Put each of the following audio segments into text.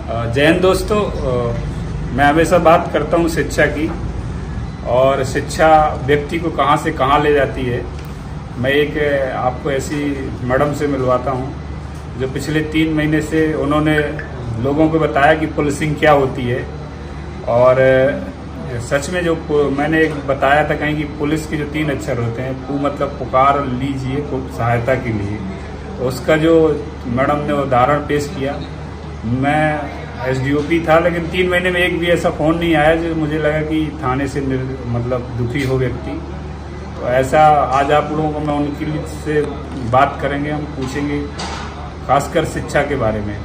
जय हिंद दोस्तों। मैं हमेशा बात करता हूँ शिक्षा की, और शिक्षा व्यक्ति को कहाँ से कहाँ ले जाती है। मैं एक आपको ऐसी मैडम से मिलवाता हूँ जो पिछले 3 महीने से उन्होंने लोगों को बताया कि पुलिसिंग क्या होती है। और सच में जो मैंने एक बताया था कहीं कि पुलिस के जो 3 अक्षर होते हैं, पू मतलब पुकार लीजिए सहायता के लिए, तो उसका जो मैडम ने उदाहरण पेश किया। मैं एसडीओपी था, लेकिन 3 महीने में एक भी ऐसा फ़ोन नहीं आया जो मुझे लगा कि थाने से मतलब दुखी हो व्यक्ति। तो ऐसा आज आप लोगों को मैं उनके लिए से बात करेंगे, हम पूछेंगे खासकर शिक्षा के बारे में।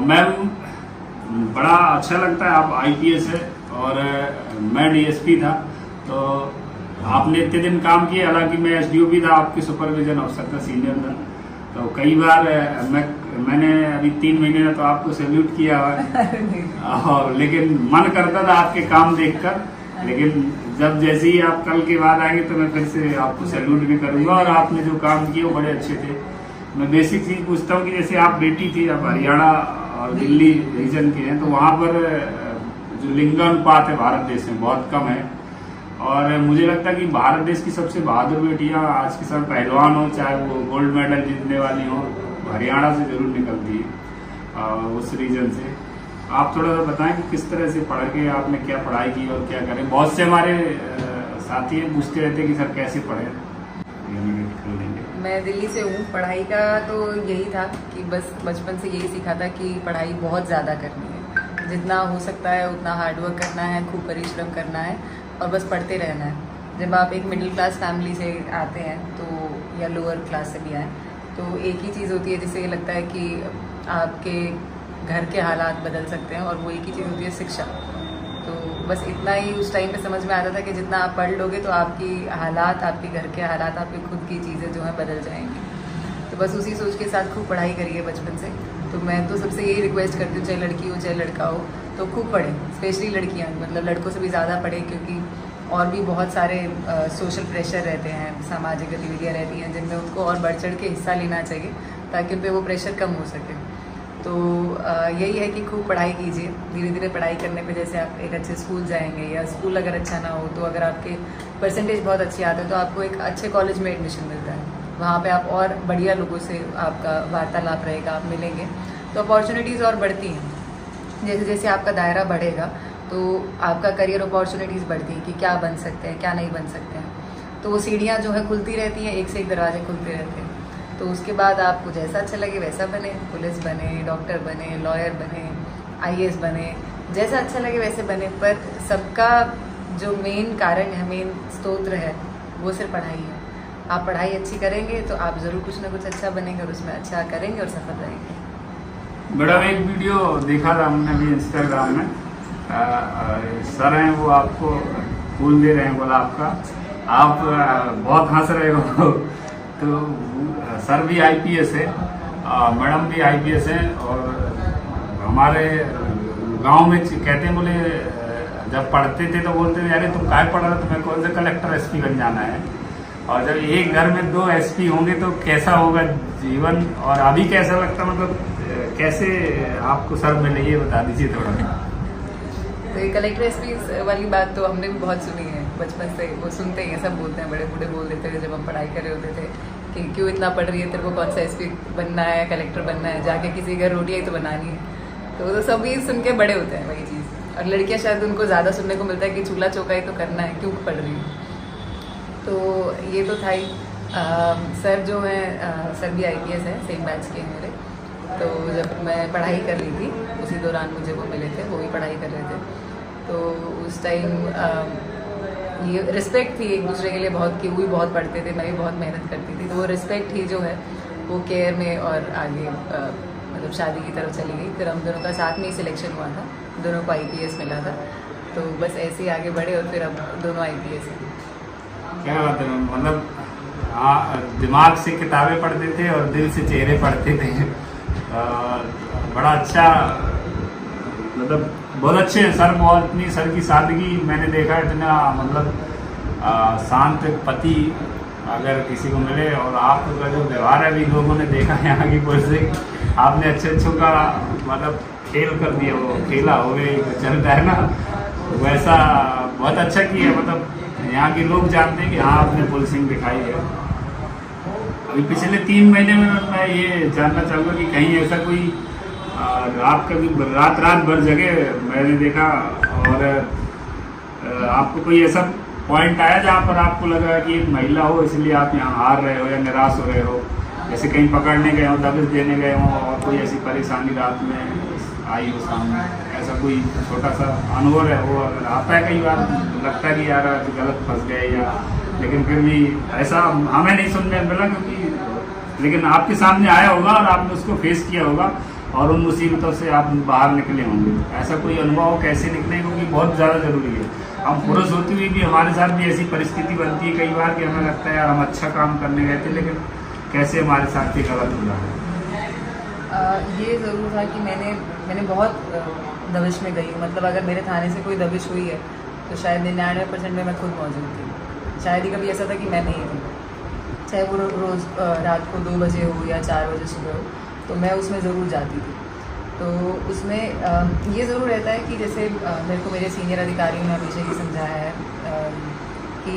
मैम, बड़ा अच्छा लगता है, आप आईपीएस है और मैं डीएसपी था, तो आपने इतने दिन काम किए। हालांकि मैं एसडीओपी था, आपके सुपरविजन अफसर था, सीनियर था। तो कई बार मैंने अभी 3 महीने में तो आपको सैल्यूट किया हुआ और लेकिन मन करता था आपके काम देखकर। लेकिन जब जैसे ही आप कल के बाद आएंगे तो मैं फिर से आपको सैल्यूट भी करूंगा। और आपने जो काम किए वो बड़े अच्छे थे। मैं बेसिक चीज पूछता हूँ कि जैसे आप बेटी थी, आप हरियाणा और दिल्ली रीजन के हैं, तो वहाँ पर जो लिंगानुपात है भारत देश में बहुत कम है। और मुझे लगता है कि भारत देश की सबसे बहादुर बेटियां आज के समय पहलवान हो, चाहे वो गोल्ड मेडल जीतने वाली हो, हरियाणा से जरूर निकलती है उस रीजन से। आप थोड़ा सा बताएं कि किस तरह से पढ़ के आपने क्या पढ़ाई की और क्या करें। बहुत से हमारे साथी पूछते रहते कि सर कैसे पढ़े। मैं दिल्ली से हूँ। पढ़ाई का तो यही था कि बस बचपन से यही सीखा था कि पढ़ाई बहुत ज़्यादा करनी है, जितना हो सकता है उतना हार्डवर्क करना है, खूब परिश्रम करना है और बस पढ़ते रहना है। जब आप एक मिडिल क्लास फैमिली से आते हैं तो या लोअर क्लास से भी आए, तो एक ही चीज़ होती है जिससे ये लगता है कि आपके घर के हालात बदल सकते हैं, और वो एक ही चीज़ होती है शिक्षा। तो बस इतना ही उस टाइम पे समझ में आता था कि जितना आप पढ़ लोगे तो आपकी हालात, आपके घर के हालात, आपकी खुद की चीज़ें जो हैं बदल जाएंगी। तो बस उसी सोच के साथ खूब पढ़ाई करी है बचपन से। तो मैं तो सबसे यही रिक्वेस्ट करती हूँ, चाहे लड़की हो चाहे लड़का हो, तो खूब पढ़ें। स्पेशली लड़कियाँ, मतलब लड़कों से भी ज़्यादा पढ़ें, क्योंकि और भी बहुत सारे सोशल प्रेशर रहते हैं, सामाजिक गतिविधियाँ रहती हैं जिनमें उनको और बढ़ चढ़ के हिस्सा लेना चाहिए ताकि उन पर वो प्रेशर कम हो सके। तो यही है कि खूब पढ़ाई कीजिए। धीरे धीरे पढ़ाई करने पे जैसे आप एक अच्छे स्कूल जाएंगे, या स्कूल अगर अच्छा ना हो तो अगर आपके परसेंटेज बहुत अच्छे आते हैं तो आपको एक अच्छे कॉलेज में एडमिशन मिलता है। वहाँ पे आप और बढ़िया लोगों से आपका वार्तालाप रहेगा, आप मिलेंगे तो अपॉर्चुनिटीज़ और बढ़ती हैं। जैसे जैसे आपका दायरा बढ़ेगा तो आपका करियर अपॉर्चुनिटीज़ बढ़ती हैं कि क्या बन सकते हैं, क्या नहीं बन सकते हैं। तो वो सीढ़ियाँ जो है खुलती रहती हैं, एक से एक दरवाजे खुलते रहते हैं। तो उसके बाद आपको जैसा अच्छा लगे वैसा बने, पुलिस बने, डॉक्टर बने, लॉयर बने, आईएएस बने, जैसा अच्छा लगे वैसे बने। पर सबका जो मेन कारण है, मेन स्तोत्र है, वो सिर्फ पढ़ाई है। आप पढ़ाई अच्छी करेंगे तो आप ज़रूर कुछ ना कुछ अच्छा बनेंगे और उसमें अच्छा करेंगे और सफल रहेंगे। मैडम, एक वीडियो देखा था हमने भी इंस्टाग्राम में, सर हैं वो आपको फूल दे रहे हैं गुलाब का, आप बहुत हंस रहे हो। तो सर भी आईपीएस है, मैडम भी आईपीएस है, और हमारे गांव में कहते हैं, बोले जब पढ़ते थे तो बोलते थे अरे तुम काय पढ़ रहे हो, तुम्हें कौन से कलेक्टर एसपी बन जाना है। और जब एक घर में 2 एसपी होंगे तो कैसा होगा जीवन, और अभी कैसा लगता, मतलब कैसे आपको सर मिले, ये बता दीजिए थोड़ा। तो ये कलेक्टर एसपी वाली बात तो हमने भी बहुत सुनी है बचपन से। वो सुनते हैं, सब बोलते हैं, बड़े बूढ़े बोल देते थे जब हम पढ़ाई कर रहे होते थे कि क्यों इतना पढ़ रही है, तेरे को कौन सा एसपी बनना है, कलेक्टर बनना है, जाके किसी घर रोटी आई तो बनानी है। तो सभी सुन के बड़े होते हैं वही चीज़। और लड़कियां शायद उनको ज़्यादा सुनने को मिलता है कि चूल्हा चौका ही तो करना है, क्यों पढ़ रही है। तो ये तो था ही। सर जो है, सर भी आईपीएस है, सेम बैच के हैं मेरे। तो जब मैं पढ़ाई कर रही थी उसी दौरान मुझे वो मिले थे, वो भी पढ़ाई कर रहे थे। तो उस टाइम ये रिस्पेक्ट थी एक दूसरे के लिए बहुत, कि वो भी बहुत पढ़ते थे, मैं भी बहुत मेहनत करती थी। तो वो रिस्पेक्ट ही जो है वो केयर में और आगे मतलब शादी की तरफ चली गई। फिर हम दोनों का साथ में ही सिलेक्शन हुआ था, दोनों को आईपीएस मिला था। तो बस ऐसे ही आगे बढ़े और फिर अब दोनों आईपीएस हैं। क्या बात है, मतलब दिमाग से किताबें पढ़ते थे और दिल से चेहरे पढ़ते थे। बड़ा अच्छा, मतलब बहुत अच्छे हैं सर। बहुत इतनी सर की सादगी मैंने देखा, इतना मतलब शांत पति अगर किसी को मिले, और आपका जो व्यवहार है भी लोगों ने देखा है यहाँ की पुलिस से आपने अच्छे अच्छों का मतलब खेल कर दिया, वो खेला हो गए चलता है ना, वैसा बहुत अच्छा किया। मतलब यहाँ के लोग जानते हैं कि हाँ आपने पुलिसिंग दिखाई है। अभी पिछले 3 महीने में मैं ये जानना चाहूँगा कि कहीं ऐसा कोई रात का भी रात भर जगे मैंने देखा, और आपको कोई ऐसा पॉइंट आया जहाँ पर आपको लगा कि एक महिला हो इसलिए आप यहाँ हार रहे हो या निराश हो रहे हो, जैसे कहीं पकड़ने गए हो, दबिश देने गए हो और कोई ऐसी परेशानी रात में आई हो सामने, ऐसा कोई छोटा सा अनुभव है वो अगर आता है? कई बार लगता है कि यार आज गलत फंस गए, या लेकिन फिर भी ऐसा हमें नहीं सुनने मिला क्योंकि, लेकिन आपके सामने आया होगा और आपने उसको फेस किया होगा और उन मुसीबतों से आप बाहर निकले होंगे। ऐसा कोई अनुभव कैसे निकले, क्योंकि बहुत ज़्यादा ज़रूरी है। हम पुरुष होते हुए भी हमारे साथ भी ऐसी परिस्थिति बनती है कई बार कि हमें लगता है यार हम अच्छा काम करने गए थे, लेकिन कैसे हमारे साथ ये गलत हुआ है। ये ज़रूर था कि मैंने बहुत दबिश में गई हूँ। मतलब अगर मेरे थाने से कोई दबिश हुई है तो शायद 99% में मैं खुद मौजूद थी। शायद ही कभी ऐसा था कि मैं नहीं थी, चाहे वो रोज़ रात को 2 बजे हो या 4 बजे सुबह हो, तो मैं उसमें ज़रूर जाती थी। तो उसमें ये ज़रूर रहता है कि जैसे मेरे को मेरे सीनियर अधिकारियों ने हमेशा ये समझाया है कि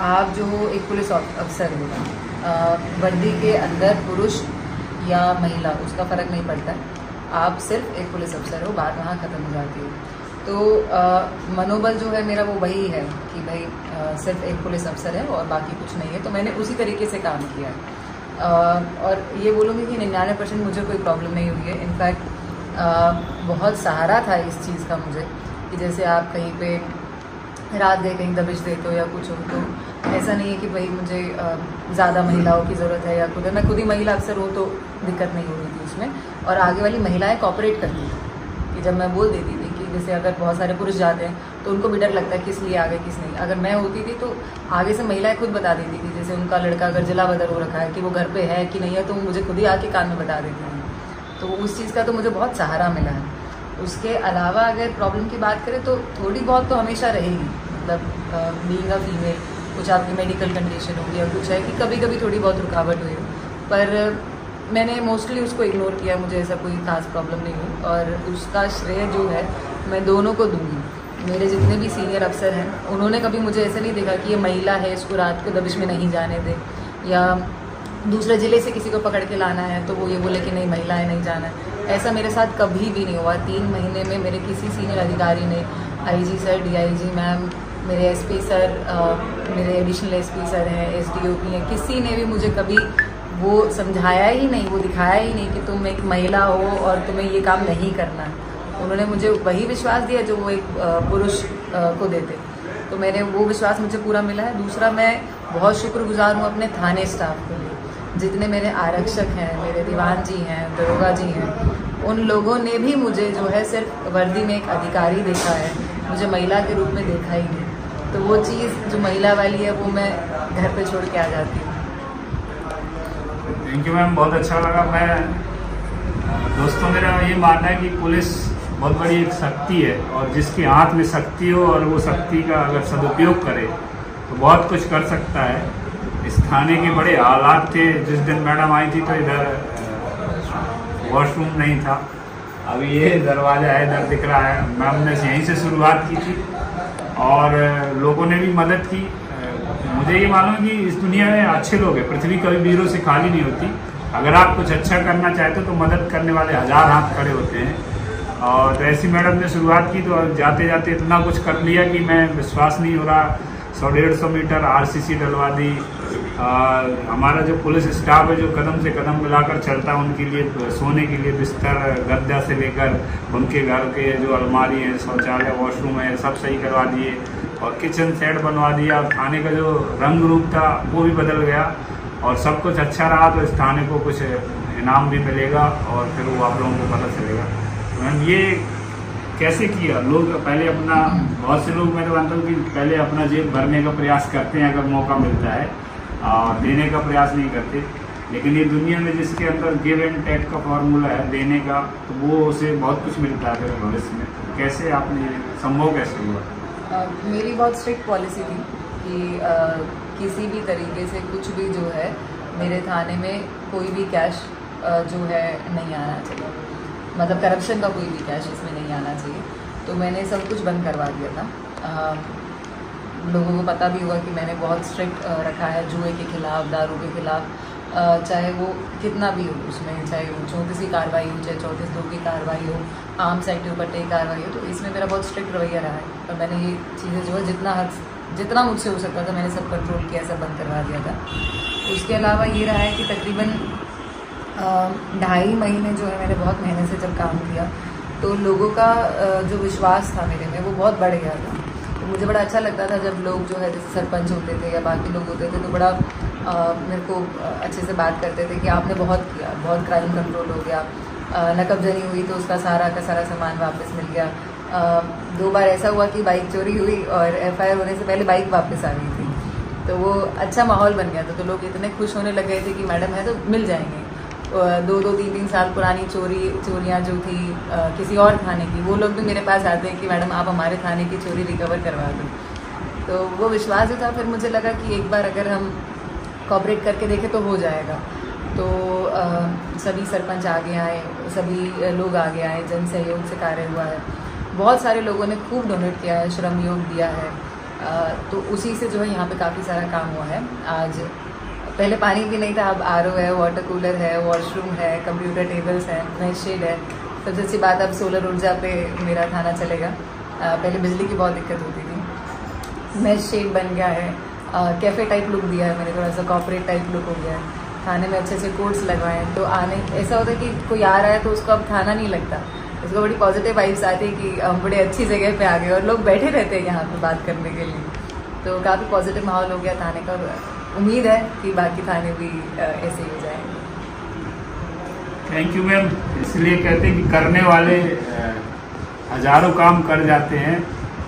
आप जो एक पुलिस अफसर हो, वर्दी के अंदर पुरुष या महिला उसका फ़र्क नहीं पड़ता है, आप सिर्फ एक पुलिस अफसर हो, बात वहाँ ख़त्म हो जाती है। तो मनोबल जो है मेरा वो वही है कि भाई सिर्फ एक पुलिस अफसर है और बाकी कुछ नहीं है। तो मैंने उसी तरीके से काम किया है और ये बोलूँगी कि 99% मुझे कोई प्रॉब्लम नहीं हुई है। इनफैक्ट बहुत सहारा था इस चीज़ का मुझे कि जैसे आप कहीं पे रात गए, कहीं दबिश देते हो या कुछ हो, तो ऐसा नहीं है कि भाई मुझे ज़्यादा महिलाओं की ज़रूरत है या खुद मैं खुद ही महिला अफसर हूँ तो दिक्कत नहीं हो रही थी उसमें। और आगे वाली महिलाएं कॉपरेट करती थी कि जब मैं बोल देती थी कि जैसे अगर बहुत सारे पुरुष जाते हैं तो उनको भी डर लगता है किस लिए आगे किस नहीं। अगर मैं होती थी तो आगे से महिलाएं खुद बता देती थी, जैसे उनका लड़का अगर जिला बदर हो रखा है कि वो घर पे है कि नहीं है, तो मुझे खुद ही आके कान में बता देती हैं। तो उस चीज़ का तो मुझे बहुत सहारा मिला है। उसके अलावा अगर प्रॉब्लम की बात करें तो थोड़ी बहुत तो हमेशा रहेगी। मतलब बीइंग अ फीमेल कुछ आपकी मेडिकल कंडीशन होगी या कुछ है कि कभी कभी थोड़ी बहुत रुकावट हुई हो, पर मैंने मोस्टली उसको इग्नोर किया, मुझे ऐसा कोई खास प्रॉब्लम नहीं हुई। और उसका श्रेय जो है मैं दोनों को दूंगी। मेरे जितने भी सीनियर अफसर हैं उन्होंने कभी मुझे ऐसे नहीं देखा कि ये महिला है इसको रात को दबिश में नहीं जाने दे, या दूसरे ज़िले से किसी को पकड़ के लाना है तो वो ये बोले कि नहीं महिला है नहीं जाना है। ऐसा मेरे साथ कभी भी नहीं हुआ। 3 महीने में मेरे किसी सीनियर अधिकारी ने, आईजी सर, डीआईजी मैम, मेरे एसपी सर, मेरे एडिशनल एसपी सर हैं, एसडीओपी हैं, किसी ने भी मुझे कभी वो समझाया ही नहीं, वो दिखाया ही नहीं कि तुम एक महिला हो और तुम्हें ये काम नहीं करना है। उन्होंने मुझे वही विश्वास दिया जो वो एक पुरुष को देते। तो मैंने वो विश्वास मुझे पूरा मिला है। दूसरा, मैं बहुत शुक्रगुजार हूँ अपने थाने स्टाफ के लिए। जितने मेरे आरक्षक हैं, मेरे दीवान जी हैं, दरोगा जी हैं, उन लोगों ने भी मुझे जो है सिर्फ वर्दी में एक अधिकारी देखा है, मुझे महिला के रूप में देखा ही नहीं। तो वो चीज़ जो महिला वाली है वो मैं घर पे छोड़ के आ जाती हूँ। थैंक यू मैम, बहुत अच्छा लगा। मैं दोस्तों, मेरा ये मानना है कि पुलिस बहुत बड़ी एक शक्ति है और जिसके हाथ में शक्ति हो और वो शक्ति का अगर सदुपयोग करे तो बहुत कुछ कर सकता है। इस थाने के बड़े हालात थे जिस दिन मैडम आई थी, तो इधर वॉशरूम नहीं था। अभी ये दरवाज़ा है, इधर दिख रहा है। मैम ने यहीं से शुरुआत की थी और लोगों ने भी मदद की। मुझे ये मालूम है कि इस दुनिया में अच्छे लोग हैं, पृथ्वी कभी वीरों से खाली नहीं होती। अगर आप कुछ अच्छा करना चाहते हो तो मदद करने वाले 1000 हाथ खड़े होते हैं। और तो ऐसी मैडम ने शुरुआत की तो जाते जाते इतना कुछ कर लिया कि मैं विश्वास नहीं हो रहा। 100-150 मीटर आरसीसी डलवा दी। हमारा जो पुलिस स्टाफ है जो कदम से कदम मिलाकर चलता है, उनके लिए सोने के लिए बिस्तर, गद्दा से लेकर उनके घर के जो अलमारी है, शौचालय, वॉशरूम है, सब सही करवा दिए और किचन सेट बनवा दिया। थाने का जो रंग रूप था वो भी बदल गया और सब कुछ अच्छा रहा। तो इस थाने को कुछ इनाम भी मिलेगा और फिर वो आप लोगों को पता चलेगा। तो मैम, ये कैसे किया? लोग पहले अपना, बहुत से लोग मैं तो मानता हूँ कि पहले अपना जेब भरने का प्रयास करते हैं अगर मौका मिलता है, और देने का प्रयास नहीं करते। लेकिन ये दुनिया में जिसके अंदर गिव एंड टेक का फॉर्मूला है देने का, तो वो उसे बहुत कुछ मिलता है फिर भविष्य में। तो कैसे आपने संभव कैसे हुआ? मेरी बहुत स्ट्रिक्ट पॉलिसी थी कि किसी भी तरीके से कुछ भी जो है मेरे थाने में कोई भी कैश जो है नहीं आना चाहिए, मतलब करप्शन का कोई भी कैश इसमें नहीं आना चाहिए। तो मैंने सब कुछ बंद करवा दिया था। लोगों को पता भी हुआ कि मैंने बहुत स्ट्रिक्ट रखा है जुए के खिलाफ, दारू के खिलाफ, चाहे वो कितना भी हो उसमें, चाहे वो 34 की कार्रवाई हो, चाहे 34(2) की कार्रवाई हो, आर्म्स एक्ट के ऊपर की कार्रवाई हो, तो इसमें मेरा बहुत स्ट्रिक्ट रवैया रहा है। और मैंने ये चीज़ें जो है जितना मुझसे हो सकता था मैंने सब कंट्रोल किया, सब बंद करवा दिया था। उसके अलावा ये रहा है कि तकरीबन 2.5 महीने जो है मैंने बहुत मेहनत से जब काम किया, तो लोगों का जो विश्वास था मेरे में वो बहुत बढ़ गया था। तो मुझे बड़ा अच्छा लगता था जब लोग जो है जैसे सरपंच होते थे या बाकी लोग होते थे, तो बड़ा मेरे को अच्छे से बात करते थे कि आपने बहुत किया, बहुत क्राइम कंट्रोल हो गया, नकबजनी हुई तो उसका सारा का सारा सामान वापस मिल गया। 2 बार ऐसा हुआ कि बाइक चोरी हुई और FIR होने से पहले बाइक वापस आ गई थी, तो वो अच्छा माहौल बन गया था। तो लोग इतने खुश होने लग गए थे कि मैडम है तो मिल जाएंगे। 2-2, 3-3 साल पुरानी चोरियाँ जो थी किसी और थाने की, वो लोग भी मेरे पास आते हैं कि मैडम आप हमारे थाने की चोरी रिकवर करवा दो। तो वो विश्वास जो था, फिर मुझे लगा कि एक बार अगर हम कोऑपरेट करके देखें तो हो जाएगा। तो सभी सरपंच आगे आए, सभी लोग आगे आए, जन सहयोग से कार्य हुआ है। बहुत सारे लोगों ने खूब डोनेट किया है, श्रम योग दिया है, तो उसी से जो है यहाँ पे काफ़ी सारा काम हुआ है। आज पहले पानी भी नहीं था, अब RO है, वाटर कूलर है, वॉशरूम है, कंप्यूटर टेबल्स हैं, मेस शेड है। सबसे अच्छी बात, अब सोलर ऊर्जा पे मेरा थाना चलेगा। पहले बिजली की बहुत दिक्कत होती थी। मेस शेड बन गया है, कैफ़े टाइप लुक दिया है मैंने, थोड़ा सा कॉर्पोरेट टाइप लुक हो गया है। थाने में अच्छे अच्छे कोर्ट्स लगवाए हैं, तो आने ऐसा होता है कि कोई आ रहा है तो उसको अब थाना नहीं लगता, उसको बड़ी पॉजिटिव वाइब्स आती है कि हम बड़े अच्छी जगह पे आ गए और लोग बैठे रहते हैं यहाँ पे बात करने के लिए। तो काफ़ी पॉजिटिव माहौल हो गया थाने का। उम्मीद है कि बाकी थाने भी ऐसे ही हो जाएंगे। Thank you ma'am. इसलिए कहते हैं कि करने वाले हजारों काम कर जाते हैं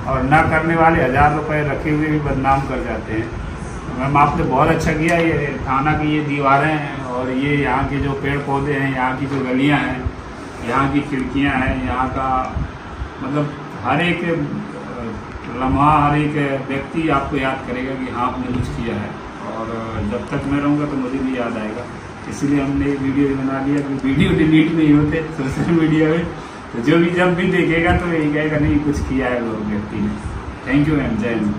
और ना करने वाले 1000 रुपए रखे हुए भी बदनाम कर जाते हैं। मैम आपने बहुत अच्छा किया। ये थाना की ये दीवारें हैं और ये यहाँ के जो पेड़ पौधे हैं, यहाँ की जो गलियाँ हैं, यहाँ की खिड़कियाँ हैं, यहाँ का मतलब हर एक लम्हा, हर एक व्यक्ति आपको याद करेगा कि हाँ आपने कुछ किया है। और जब तक मैं रहूँगा तो मुझे भी याद आएगा। इसीलिए हमने एक वीडियो बना लिया कि वीडियो डिलीट नहीं होते सोशल मीडिया में, तो जो भी जब भी देखेगा तो यही कहेगा नहीं कुछ किया है वो व्यक्ति ने। थैंक यू मैम, जय हिंद।